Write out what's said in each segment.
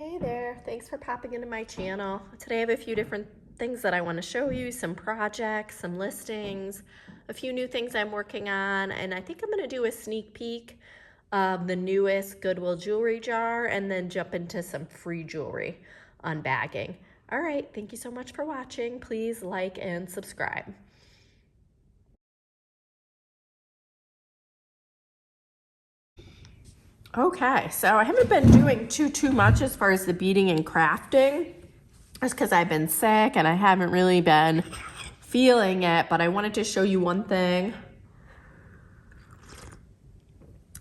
Hey there, thanks for popping into my channel. Today I have a few different things that I want to show you, some projects, some listings, a few new things I'm working on, and I think I'm going to do a sneak peek of the newest Goodwill jewelry jar and then jump into some free jewelry unbagging. All right, thank you so much for watching. Please like and subscribe. Okay, so I haven't been doing too much as far as the beading and crafting. Just because I've been sick and I haven't really been feeling it, but I wanted to show you one thing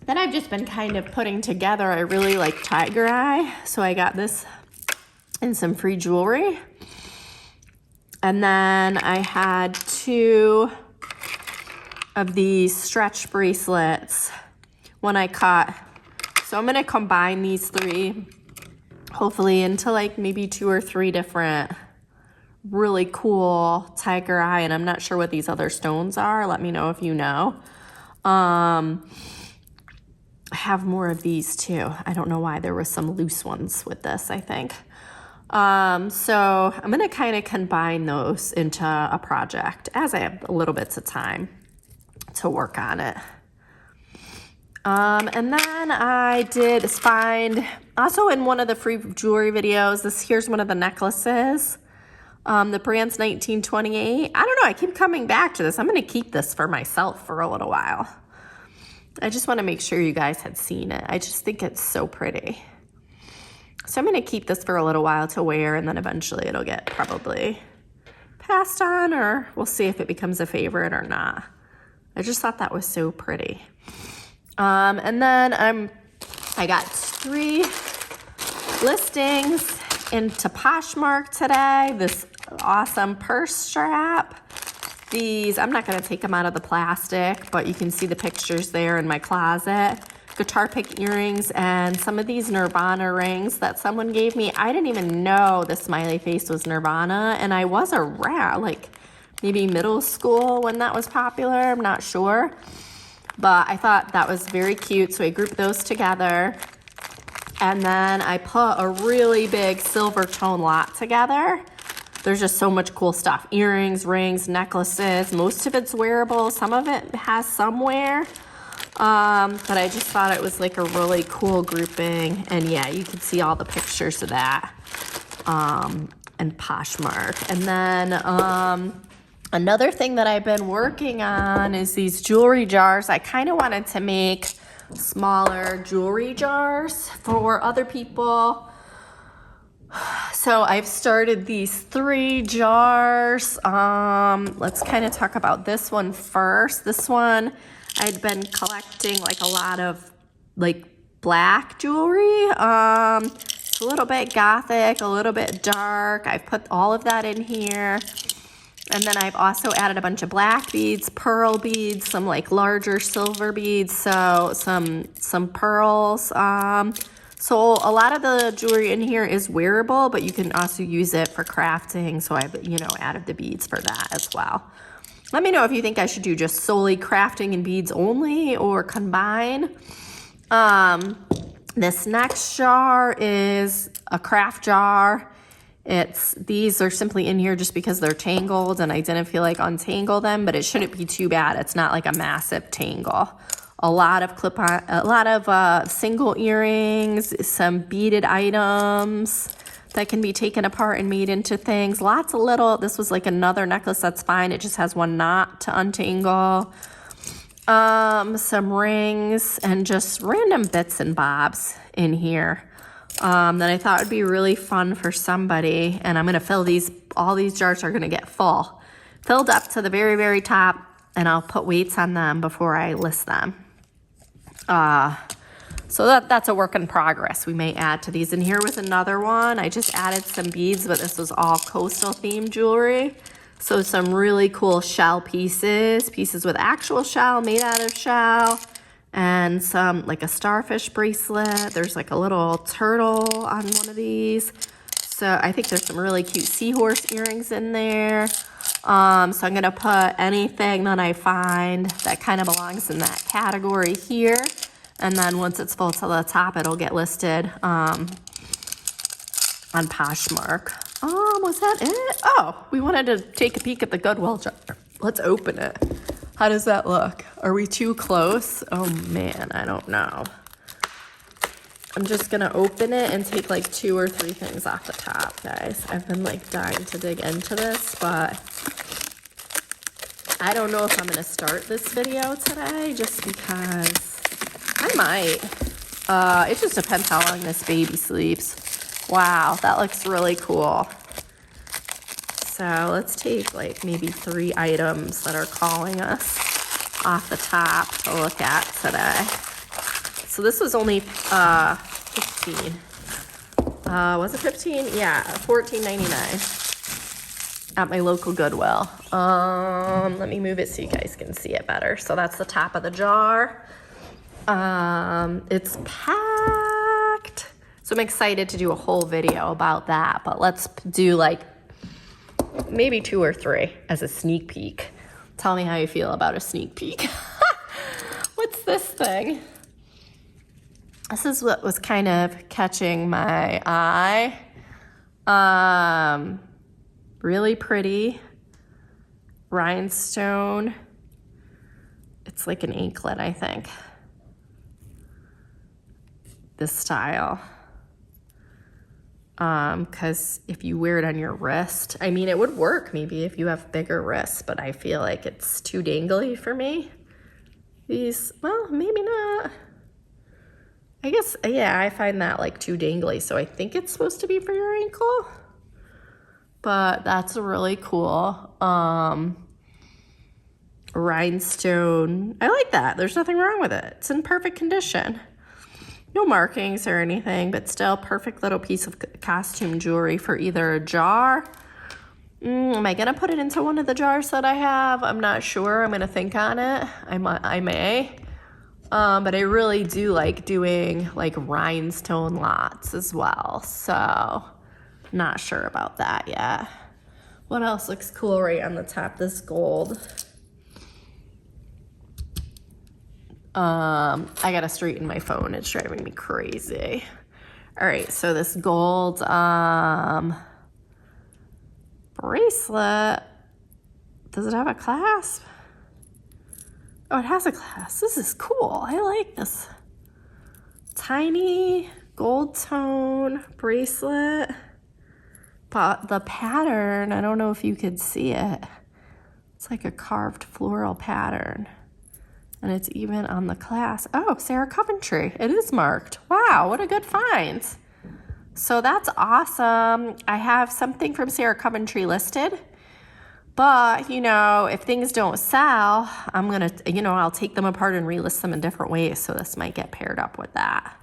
that I've just been kind of putting together. I really like tiger eye, so I got this in some free jewelry. And then I had 2 of these stretch bracelets when I cut. So I'm gonna combine these 3 hopefully into like maybe 2 or 3 different really cool tiger eye, and I'm not sure what these other stones are. Let me know if you know. I have more of these too. I don't know why there were some loose ones with this, I think. So I'm gonna kind of combine those into a project as I have a little bits of time to work on it. And then I did find, also in one of the free jewelry videos, here's one of the necklaces. The brand's 1928. I don't know, I keep coming back to this. I'm gonna keep this for myself for a little while. I just wanna make sure you guys had seen it. I just think it's so pretty. So I'm gonna keep this for a little while to wear, and then eventually it'll get probably passed on, or we'll see if it becomes a favorite or not. I just thought that was so pretty. And then I got 3 listings into Poshmark today. This awesome purse strap. These, I'm not gonna take them out of the plastic, but you can see the pictures there in my closet. Guitar pick earrings and some of these Nirvana rings that someone gave me. I didn't even know the smiley face was Nirvana, and I was around like maybe middle school when that was popular, I'm not sure. But I thought that was very cute, so I grouped those together. And then I put a really big silver tone lot together. There's just so much cool stuff. Earrings, rings, necklaces. Most of it's wearable. Some of it has some wear. But I just thought it was like a really cool grouping. And yeah, you can see all the pictures of that and Poshmark. And then another thing that I've been working on is these jewelry jars. I kind of wanted to make smaller jewelry jars for other people. So I've started these 3 jars. Let's kind of talk about this one first. This one, I'd been collecting like a lot of like black jewelry. It's a little bit gothic, a little bit dark. I've put all of that in here. And then I've also added a bunch of black beads, pearl beads, some like larger silver beads, so some pearls. So a lot of the jewelry in here is wearable, but you can also use it for crafting. So I've, added the beads for that as well. Let me know if you think I should do just solely crafting and beads only or combine. This next jar is a craft jar. These are simply in here just because they're tangled and I didn't feel like untangle them, but it shouldn't be too bad. It's not like a massive tangle. A lot of single earrings, some beaded items that can be taken apart and made into things. Lots of little, this was like another necklace that's fine. It just has one knot to untangle. Some rings and just random bits and bobs in here. That I thought would be really fun for somebody, and I'm gonna fill all these jars are gonna get filled up to the very, very top, and I'll put weights on them before I list them. So that's a work in progress. We may add to these. And here was another one. I just added some beads, but this was all coastal themed jewelry. So some really cool shell pieces with actual shell, made out of shell. And some like a starfish bracelet. There's like a little turtle on one of these. So I think there's some really cute seahorse earrings in there. So I'm gonna put anything that I find that kind of belongs in that category here. And then once it's full to the top, it'll get listed on Poshmark. Was that it? Oh, we wanted to take a peek at the Goodwill jar. Let's open it. How does that look? Are we too close? Oh man, I don't know. I'm just gonna open it and take like 2 or 3 things off the top, guys. I've been like dying to dig into this, but I don't know if I'm gonna start this video today just because I might. It just depends how long this baby sleeps. Wow, that looks really cool. So let's take like maybe 3 items that are calling us off the top to look at today. So this was only 15. Was it 15? Yeah, $14.99 at my local Goodwill. Let me move it so you guys can see it better. So that's the top of the jar. It's packed. So I'm excited to do a whole video about that, but let's do like maybe 2 or 3 as a sneak peek. Tell me how you feel about a sneak peek. What's this thing? This is what was kind of catching my eye. Really pretty rhinestone. It's like an anklet, I think. This style. Because if you wear it on your wrist, I mean, it would work maybe if you have bigger wrists, but I feel like it's too dangly for me. These, well, maybe not. I guess, yeah, I find that like too dangly, so I think it's supposed to be for your ankle. But that's really cool. Rhinestone. I like that. There's nothing wrong with it. It's in perfect condition. No markings or anything, but still perfect little piece of costume jewelry for either a jar. Am I gonna put it into one of the jars that I have? I'm not sure. I'm gonna think on it. I may. But I really do like doing like rhinestone lots as well. So not sure about that yet. What else looks cool right on the top? This gold. I gotta straighten my phone. It's driving me crazy. All right, so this gold bracelet. Does it have a clasp? Oh, it has a clasp. This is cool. I like this. Tiny gold tone bracelet. But the pattern, I don't know if you could see it. It's like a carved floral pattern. And it's even on the clasp. Oh, Sarah Coventry. It is marked. Wow, what a good find. So that's awesome. I have something from Sarah Coventry listed. But, you know, if things don't sell, I'm going to, you know, I'll take them apart and relist them in different ways. So this might get paired up with that.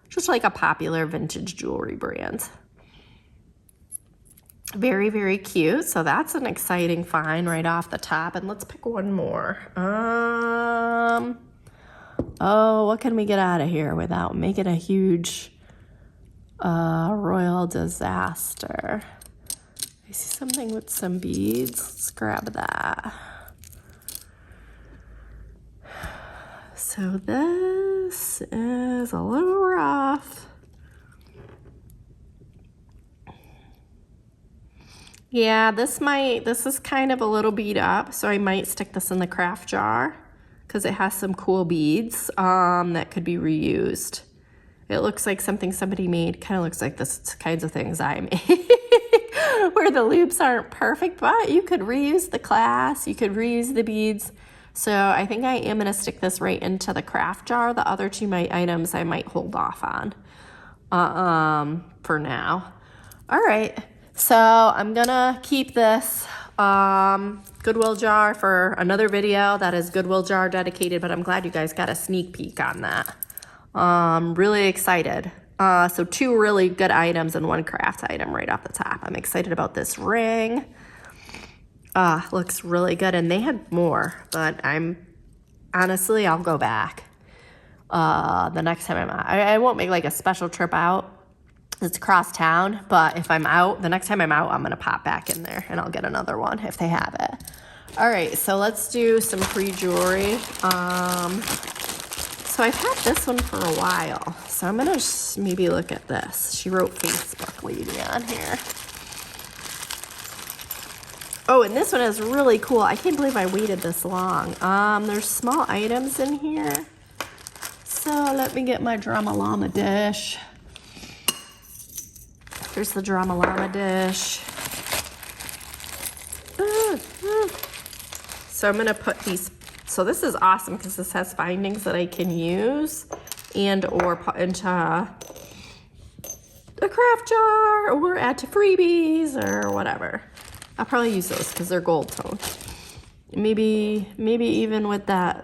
Just like a popular vintage jewelry brand. Very, very cute. So that's an exciting find right off the top. And let's pick one more. Oh, what can we get out of here without making a huge royal disaster? I see something with some beads. Let's grab that. So this is a little rough. Yeah, this is kind of a little beat up, so I might stick this in the craft jar because it has some cool beads that could be reused. It looks like something somebody made, kind of looks like this kinds of things I made. Where the loops aren't perfect, but you could reuse the clasp, you could reuse the beads. So I think I am gonna stick this right into the craft jar. The other 2 items I might hold off on for now. All right, so I'm gonna keep this Goodwill jar for another video that is Goodwill jar dedicated, but I'm glad you guys got a sneak peek on that. Really excited. So 2 really good items and 1 craft item right off the top. I'm excited about this ring. Looks really good. And they had more, but honestly, I'll go back the next time I'm out. I won't make like a special trip out. It's across town, but if I'm out, the next time I'm out, I'm going to pop back in there and I'll get another one if they have it. All right, so let's do some free jewelry. So So I've had this one for a while. So I'm gonna maybe look at this. She wrote Facebook lady on here. Oh, and this one is really cool. I can't believe I waited this long. There's small items in here. So let me get my Drama Llama dish. Here's the Drama Llama dish. So I'm gonna put these, so this is awesome because this has findings that I can use and or put into a craft jar or add to freebies or whatever. I'll probably use those because they're gold tone. Maybe even with I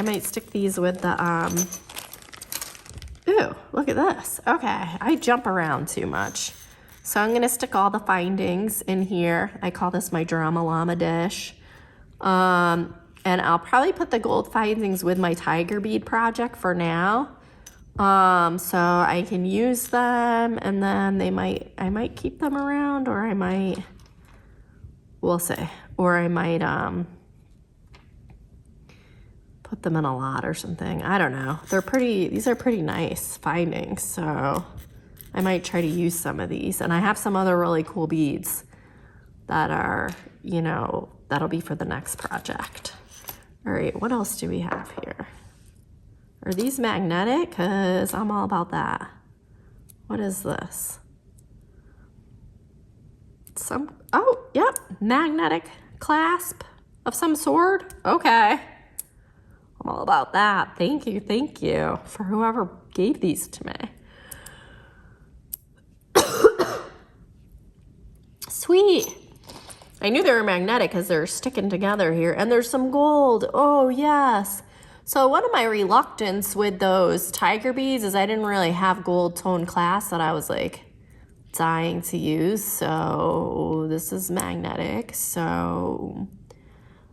might stick these with the, ooh, look at this. Okay, I jump around too much. So I'm gonna stick all the findings in here. I call this my Drama Llama dish. And I'll probably put the gold findings with my tiger bead project for now. So I can use them and then I might keep them around or I might, we'll see. Or I might put them in a lot or something. I don't know. These are pretty nice findings. So I might try to use some of these. And I have some other really cool beads that are, you know, that'll be for the next project. All right, what else do we have here? Are these magnetic? Because I'm all about that. What is this? Oh, yep, magnetic clasp of some sort. Okay. I'm all about that. Thank you for whoever gave these to me. Sweet. I knew they were magnetic because they're sticking together here. And there's some gold. Oh, yes. So one of my reluctance with those tiger beads is I didn't really have gold tone clasp that I was like dying to use. So this is magnetic. So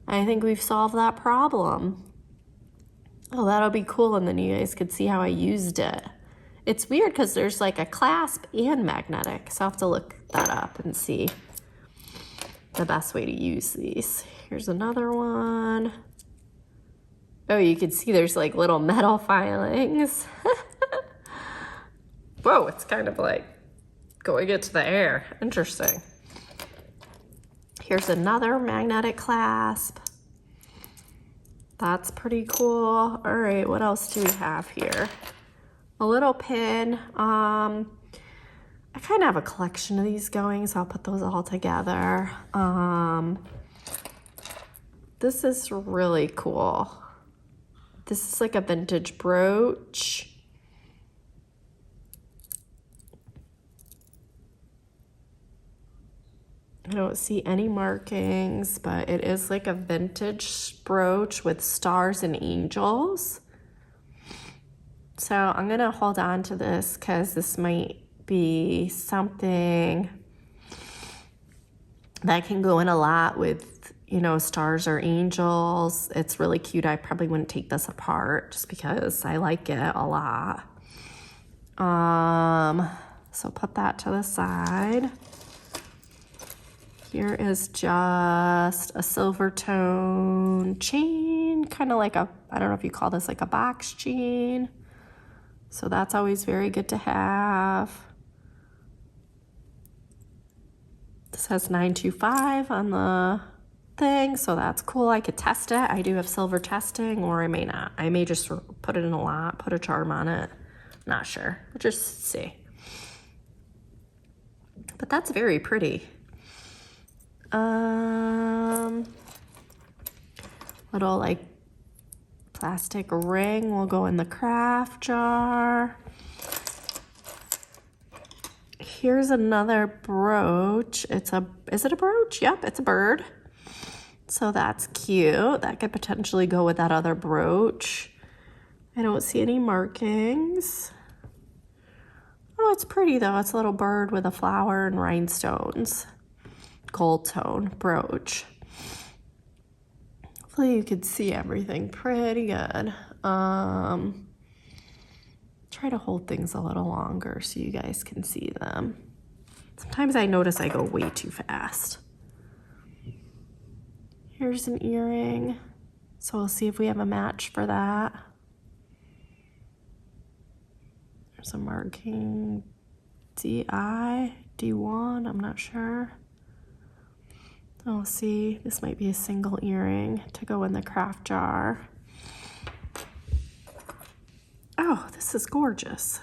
I think we've solved that problem. Oh, that'll be cool. And then you guys could see how I used it. It's weird because there's like a clasp and magnetic. So I'll have to look that up and see the best way to use these. Here's another one. Oh, you can see there's like little metal filings. Whoa, it's kind of like going into the air. Interesting. Here's another magnetic clasp. That's pretty cool. All right, what else do we have here? A little pin. I kind of have a collection of these going, so I'll put those all together. This is really cool. This is like a vintage brooch. I don't see any markings, but it is like a vintage brooch with stars and angels. So I'm gonna hold on to this because this might be something that can go in a lot with, you know, stars or angels. It's really cute. I probably wouldn't take this apart just because I like it a lot. So put that to the side. Here is just a silver tone chain, kind of like a, I don't know if you call this like a box chain. So that's always very good to have. This has 925 on the thing, so that's cool. I could test it. I do have silver testing, or I may not. I may just put it in a lot, put a charm on it. Not sure. We'll just see. But that's very pretty. Little like plastic ring will go in the craft jar. Here's another brooch. Is it a brooch? Yep, it's a bird. So that's cute. That could potentially go with that other brooch. I don't see any markings. Oh, it's pretty though. It's a little bird with a flower and rhinestones. Gold tone brooch. Hopefully you could see everything pretty good. Try to hold things a little longer so you guys can see them. Sometimes I notice I go way too fast. Here's an earring. So we'll see if we have a match for that. There's a marking D1, I'm not sure. Oh, see, this might be a single earring to go in the craft jar. Oh, this is gorgeous.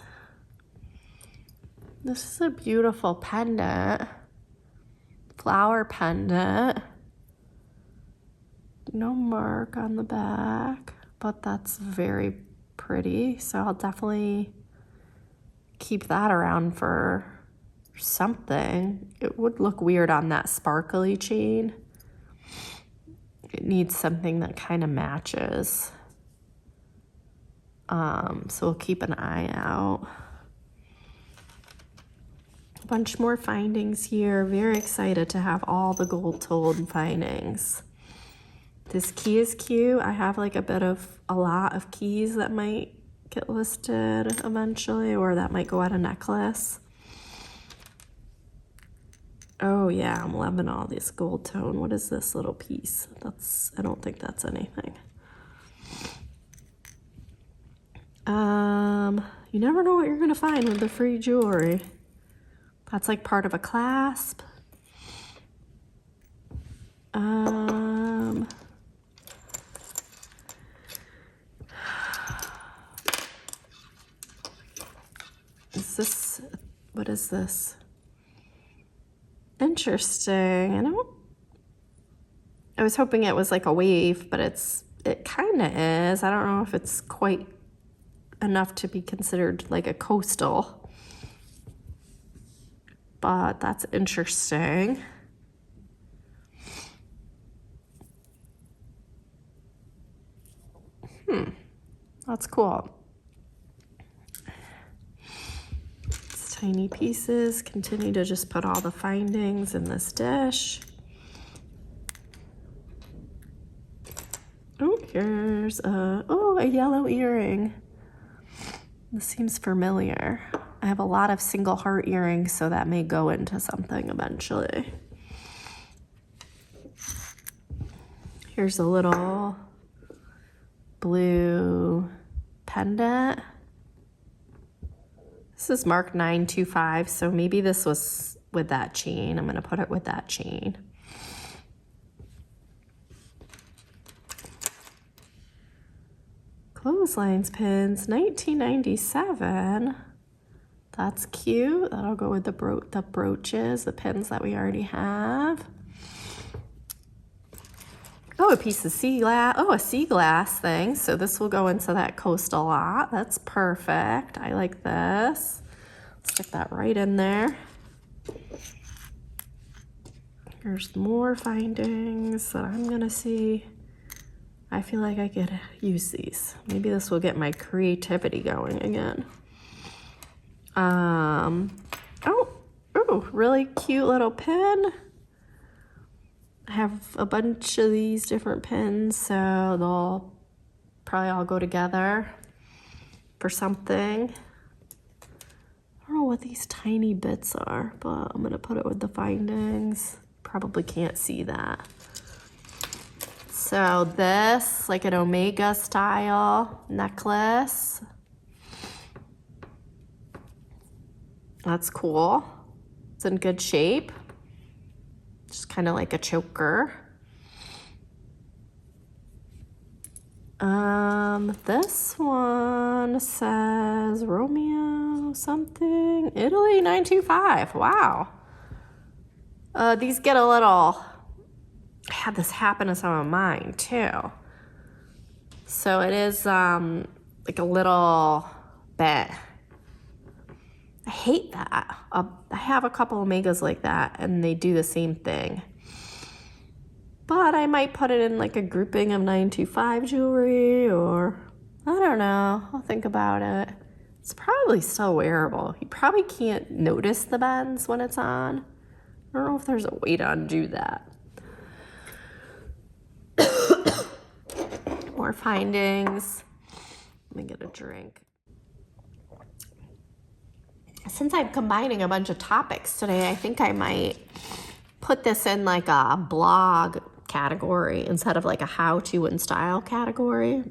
This is a beautiful pendant, flower pendant. No mark on the back, but that's very pretty. So I'll definitely keep that around for something. It would look weird on that sparkly chain. It needs something that kind of matches. So we'll keep an eye out. A bunch more findings here. Very excited to have all the gold-told findings. This key is cute. I have like a lot of keys that might get listed eventually, or that might go at a necklace. Oh yeah, I'm loving all this gold tone. What is this little piece? I don't think that's anything. You never know what you're gonna find with the free jewelry. That's like part of a clasp. What is this? Interesting. I was hoping it was like a wave, but it kind of is. I don't know if it's quite enough to be considered like a coastal, but that's interesting. That's cool. It's tiny pieces. Continue to just put all the findings in this dish. Oh, here's a yellow earring. This seems familiar. I have a lot of single heart earrings, so that may go into something eventually. Here's a little blue pendant. This is marked 925, so maybe this was with that chain. I'm gonna put it with that chain. Clotheslines pins, 1997. That's cute. That'll go with the brooches, the pins that we already have. Oh, a piece of sea glass. Oh, a sea glass thing. So this will go into that coastal lot. That's perfect. I like this. Stick that right in there. Here's more findings that I'm gonna see. I feel like I could use these. Maybe this will get my creativity going again. Oh, really cute little pin. I have a bunch of these different pins, so they'll probably all go together for something. I don't know what these tiny bits are, but I'm gonna put it with the findings. Probably can't see that. So this, like an omega style necklace. That's cool. It's in good shape. Just kind of like a choker. This one says Romeo something, Italy 925. Wow. These get a little, I had this happen to some of mine too. So it is like a little bit. I hate that. I have a couple Omegas like that and they do the same thing. But I might put it in like a grouping of 925 jewelry, or I don't know. I'll think about it. It's probably still wearable. You probably can't notice the bends when it's on. I don't know if there's a way to undo that. More findings. Let me get a drink. Since I'm combining a bunch of topics today, I think I might put this in like a blog category instead of like a how-to and style category,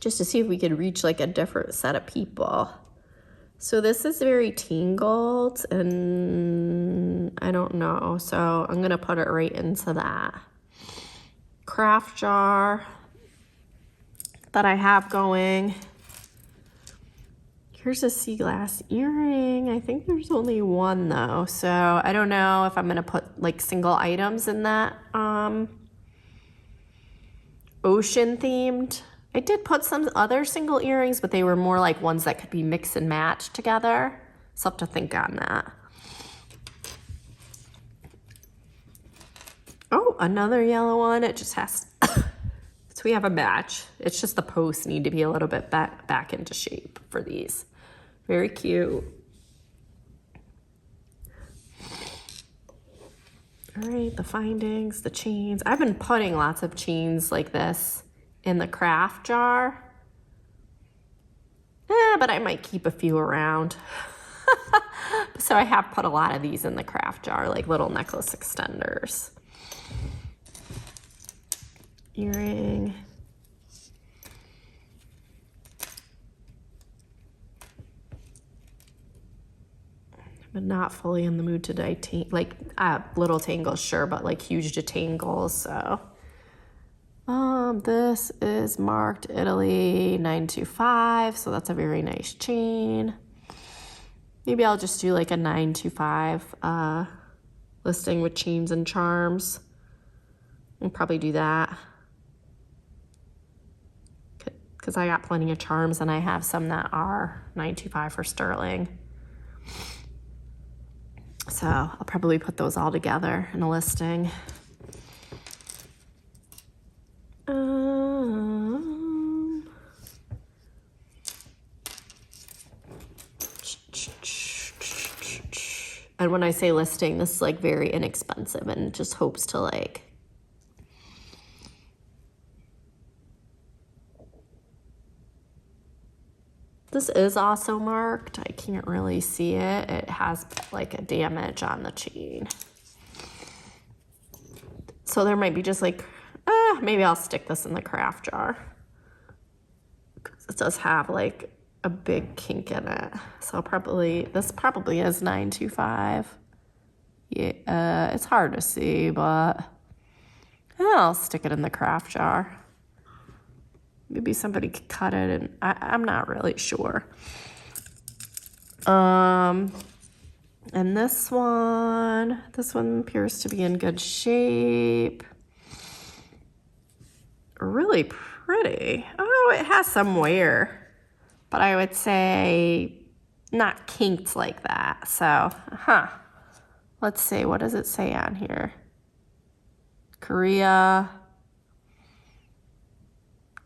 just to see if we could reach like a different set of people. So this is very tangled and I don't know. So I'm gonna put it right into that craft jar that I have going. Here's a sea glass earring. I think there's only one though. So I don't know if I'm gonna put like single items in that ocean themed. I did put some other single earrings, but they were more like ones that could be mix and match together. So I'll have to think on that. Oh, another yellow one. It just has, so we have a match. It's just the posts need to be a little bit back into shape for these. Very cute. All right, the findings, the chains. I've been putting lots of chains like this in the craft jar. But I might keep a few around. So I have put a lot of these in the craft jar, like little necklace extenders. Earring. I'm not fully in the mood to detangle, like little tangles, sure, but like huge detangles, so. This is marked Italy 925, so that's a very nice chain. Maybe I'll just do like a 925 listing with chains and charms. I'll probably do that. Because I got plenty of charms and I have some that are 925 for sterling. So I'll probably put those all together in a listing. And when I say listing, this is like very inexpensive and just hopes to like this is also marked. I can't really see it. It has like a damage on the chain. So there might be just like, maybe I'll stick this in the craft jar. It does have like a big kink in it. So this probably is 925. Yeah, it's hard to see, but I'll stick it in the craft jar. Maybe somebody could cut it, and I'm not really sure. And this one appears to be in good shape. Really pretty. Oh, it has some wear, but I would say not kinked like that. So, let's see, what does it say on here? Korea.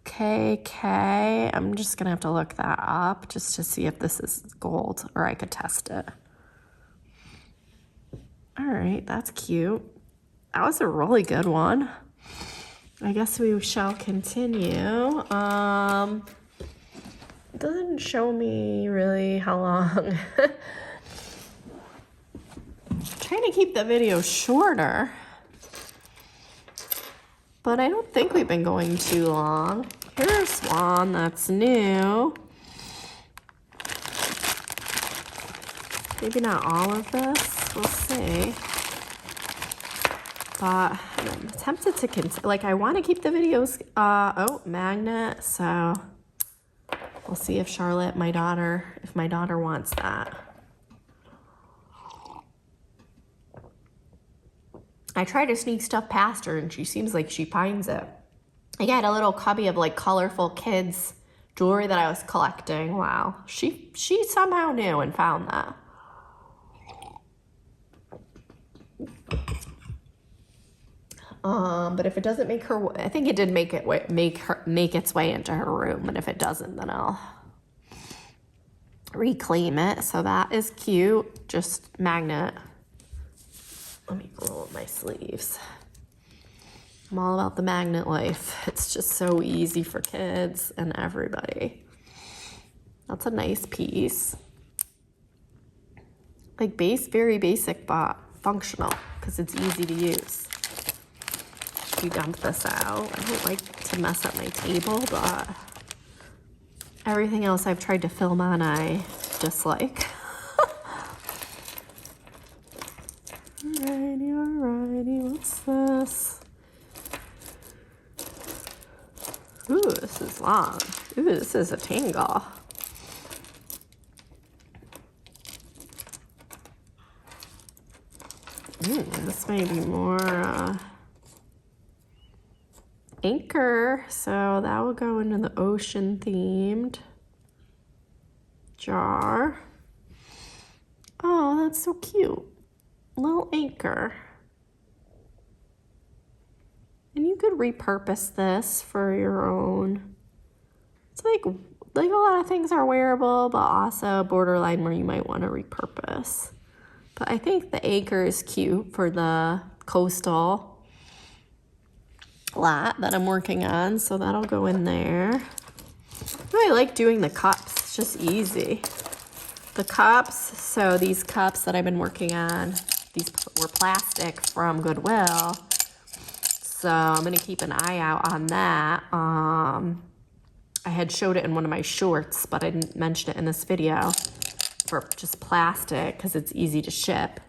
KK. I'm just gonna have to look that up just to see if this is gold, or I could test it. All right, that's cute. That was a really good one. I guess we shall continue. It doesn't show me really how long. I'm trying to keep the video shorter, but I don't think we've been going too long. Here's one that's new. Maybe not all of this, we'll see. But I'm tempted to continue, like I want to keep the videos, magnet, so we'll see if if my daughter wants that. I try to sneak stuff past her and she seems like she finds it. I got a little cubby of like colorful kids jewelry that I was collecting. Wow, she somehow knew and found that. But if it doesn't make her, I think it did make its way into her room. And if it doesn't, then I'll reclaim it. So that is cute. Just magnet. Let me roll up my sleeves. I'm all about the magnet life. It's just so easy for kids and everybody. That's a nice piece. Like very basic, but functional because it's easy to use. You dump this out. I don't like to mess up my table, but everything else I've tried to film on, I dislike. Alrighty, what's this? Ooh, this is long. Ooh, this is a tangle. This may be more anchor, so that will go into the ocean themed jar. Oh, that's so cute. Little anchor. And you could repurpose this for your own. It's like a lot of things are wearable, but also borderline where you might want to repurpose. But I think the anchor is cute for the coastal lot that I'm working on, so that'll go in there. I really like doing the cups. It's just easy. The cups, so these cups that I've been working on, these were plastic from Goodwill. So I'm going to keep an eye out on that. I had showed it in one of my shorts, but I didn't mention it in this video, for just plastic because it's easy to ship.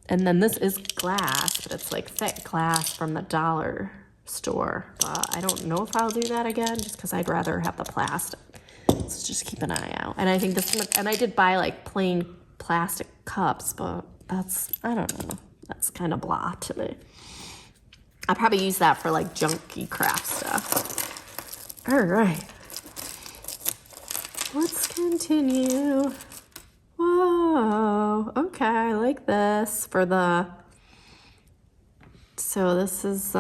And then this is glass, but it's like thick glass from the dollar store. But I don't know if I'll do that again just because I'd rather have the plastic. So just keep an eye out. And I think this one, and I did buy like plain plastic cups, but that's, I don't know, that's kind of blah to me. I'll probably use that for like junky craft stuff. All right. Let's continue. Whoa, okay, I like this for the, so this is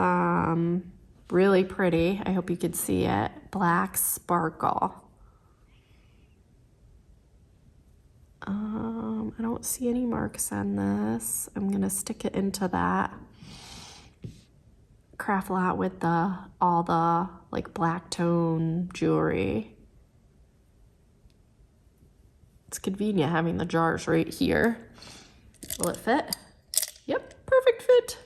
really pretty. I hope you could see it. Black sparkle. I don't see any marks on this. I'm gonna stick it into that craft lot with all the like black tone jewelry. It's convenient having the jars right here. Will it fit? Yep, perfect fit.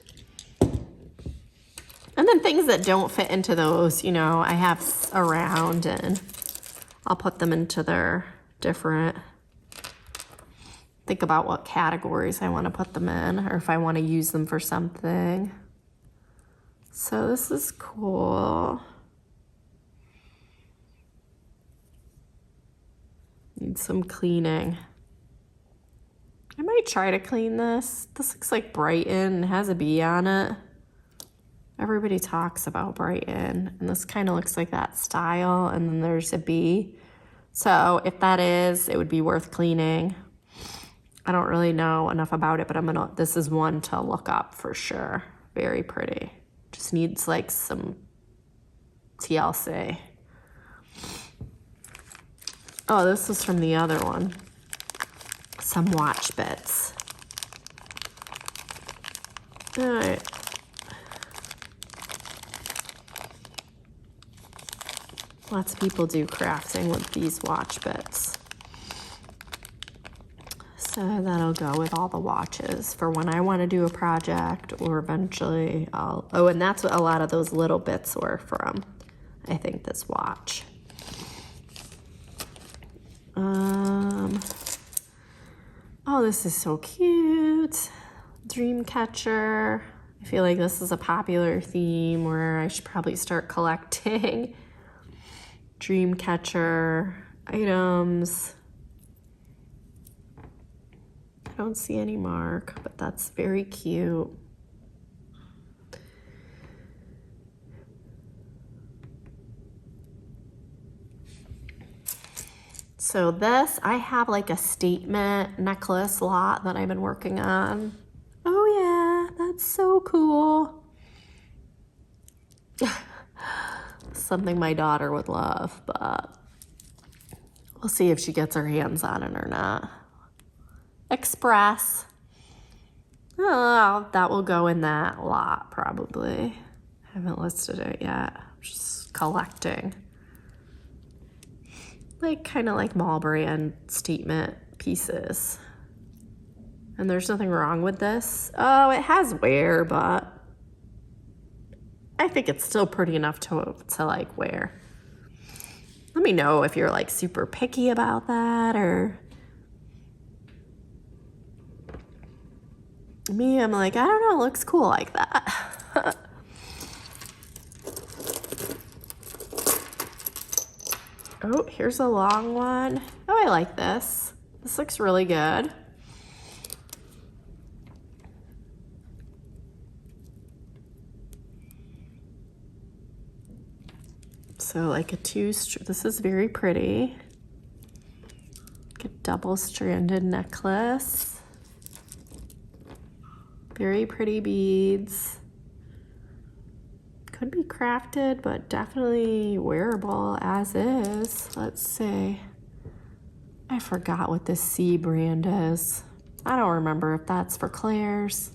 And then things that don't fit into those, you know, I have around, and I'll put them into their different, think about what categories I want to put them in, or if I want to use them for something. So this is cool. Need some cleaning. I might try to clean this. This looks like Brighton. It has a bee on it. Everybody talks about Brighton, and this kind of looks like that style, and then there's a bee. So if that is, it would be worth cleaning. I don't really know enough about it, but this is one to look up for sure. Very pretty. Just needs like some TLC. Oh, this is from the other one. Some watch bits. All right. Lots of people do crafting with these watch bits. So that'll go with all the watches for when I want to do a project, or eventually I'll, oh, and that's what a lot of those little bits were from, I think, this watch. Oh, this is so cute. Dream catcher. I feel like this is a popular theme where I should probably start collecting dream catcher items. I don't see any mark, but that's very cute. So this, I have like a statement necklace lot that I've been working on. Oh yeah, that's so cool. Something my daughter would love, but we'll see if she gets her hands on it or not. Express. Oh, that will go in that lot probably. Haven't listed it yet. I'm just collecting. Like kind of like mall brand statement pieces. And there's nothing wrong with this. Oh, it has wear, but I think it's still pretty enough to like wear. Let me know if you're like super picky about that, or me, I'm like, I don't know, it looks cool like that. Oh, here's a long one. Oh, I like this. This looks really good. So like a this is very pretty. Like a double-stranded necklace. Very pretty beads. Could be crafted, but definitely wearable as is. Let's see. I forgot what this C brand is. I don't remember if that's for Claire's.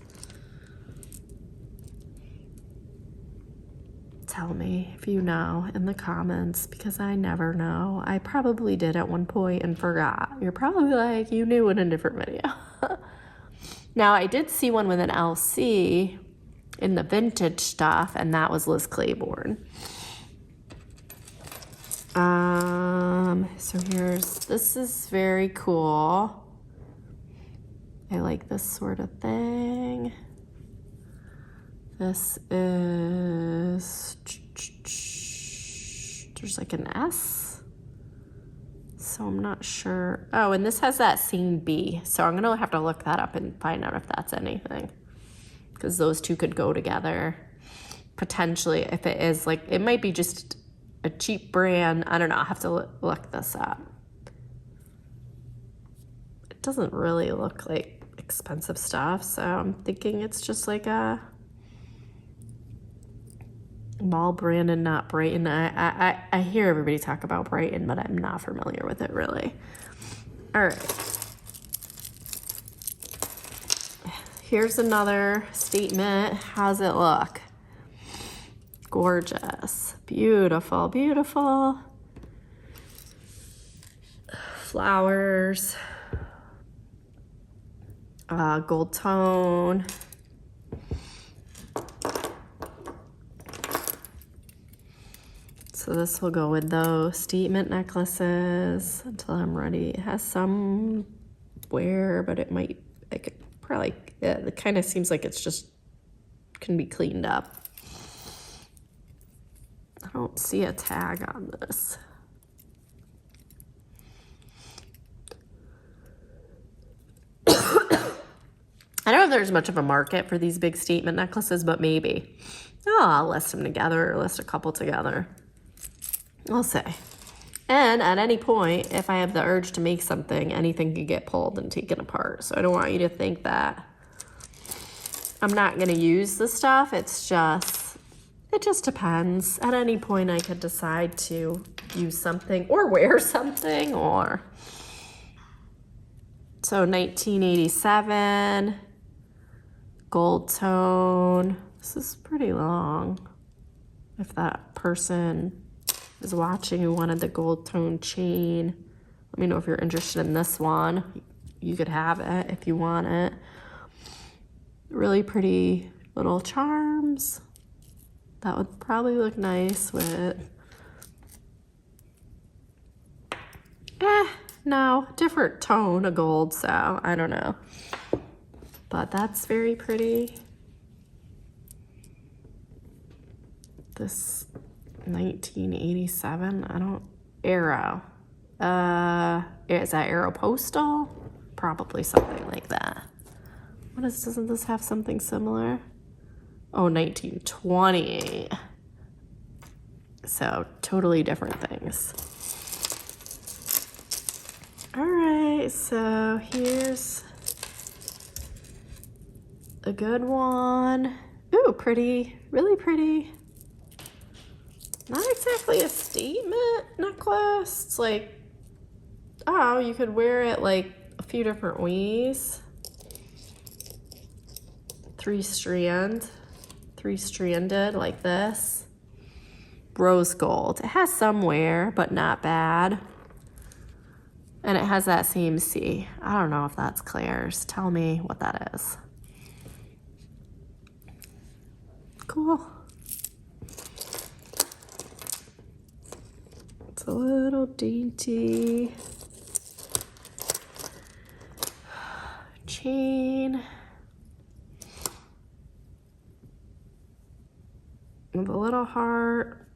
Tell me if you know in the comments, because I never know. I probably did at one point and forgot. You're probably like, you knew in a different video. Now, I did see one with an LC in the vintage stuff, and that was Liz Claiborne. So this is very cool. I like this sort of thing. This is, there's like an S, so I'm not sure. Oh, and this has that same B, so I'm gonna have to look that up and find out if that's anything, because those two could go together potentially. If it is, like, it might be just a cheap brand. I don't know, I'll have to look this up. It doesn't really look like expensive stuff, so I'm thinking it's just like a mall brand and not Brighton. I hear everybody talk about Brighton, but I'm not familiar with it really. All right. Here's another statement. How's it look? Gorgeous. Beautiful, beautiful. Flowers. Gold tone. So this will go with those statement necklaces until I'm ready. It has some wear, but it might, I could probably, it kind of seems like it's just, can be cleaned up. I don't see a tag on this. I don't know if there's much of a market for these big statement necklaces, but maybe. Oh, I'll list them together or list a couple together. I'll say. And at any point, if I have the urge to make something, anything could get pulled and taken apart. So I don't want you to think that I'm not going to use the stuff. It's just, it just depends. At any point, I could decide to use something or wear something, or. So 1987, gold tone. This is pretty long. If that person is watching who wanted the gold tone chain, let me know if you're interested in this one. You could have it if you want it. Really pretty little charms. That would probably look nice with, no, different tone of gold, so I don't know. But that's very pretty. This 1987, I don't, Arrow. Is that Arrow Postal? Probably something like that. What is, doesn't this have something similar? Oh, 1928. So totally different things. All right, so here's a good one. Ooh, pretty, really pretty. Not exactly a statement necklace. It's like, oh, you could wear it like a few different ways. Three-stranded like this. Rose gold. It has some wear, but not bad. And it has that same C. I don't know if that's Claire's. Tell me what that is. Cool. It's a little dainty chain with a little heart.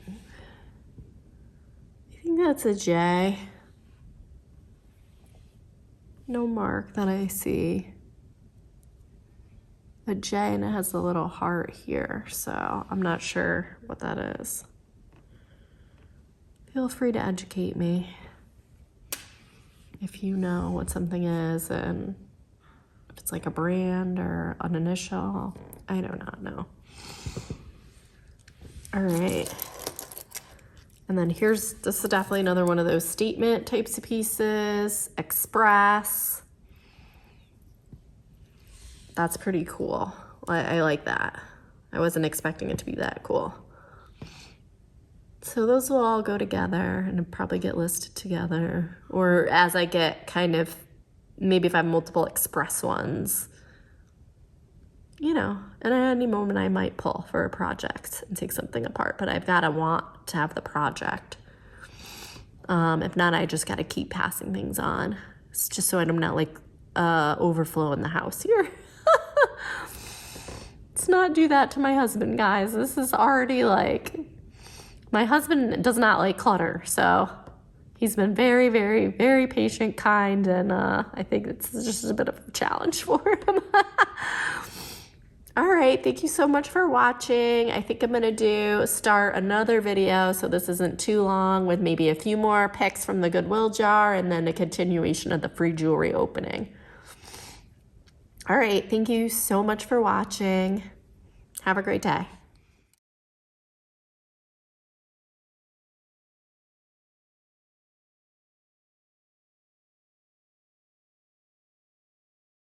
I think that's a J. No mark that I see. A J, and it has a little heart here, so I'm not sure what that is. Feel free to educate me if you know what something is and if it's like a brand or an initial. I do not know. All right. And then this is definitely another one of those statement types of pieces. Express. That's pretty cool. I like that. I wasn't expecting it to be that cool. So those will all go together and probably get listed together. Or as I get kind of, maybe if I have multiple express ones, you know, and at any moment I might pull for a project and take something apart, but I've got to want to have the project. If not, I just got to keep passing things on. It's just so I'm not like overflow in the house here. Let's not do that to my husband, guys. This is already like, my husband does not like clutter, so he's been very, very, very patient, kind, and I think it's just a bit of a challenge for him. All right, thank you so much for watching. I think I'm gonna start another video so this isn't too long, with maybe a few more picks from the Goodwill jar and then a continuation of the free jewelry opening. All right, thank you so much for watching. Have a great day.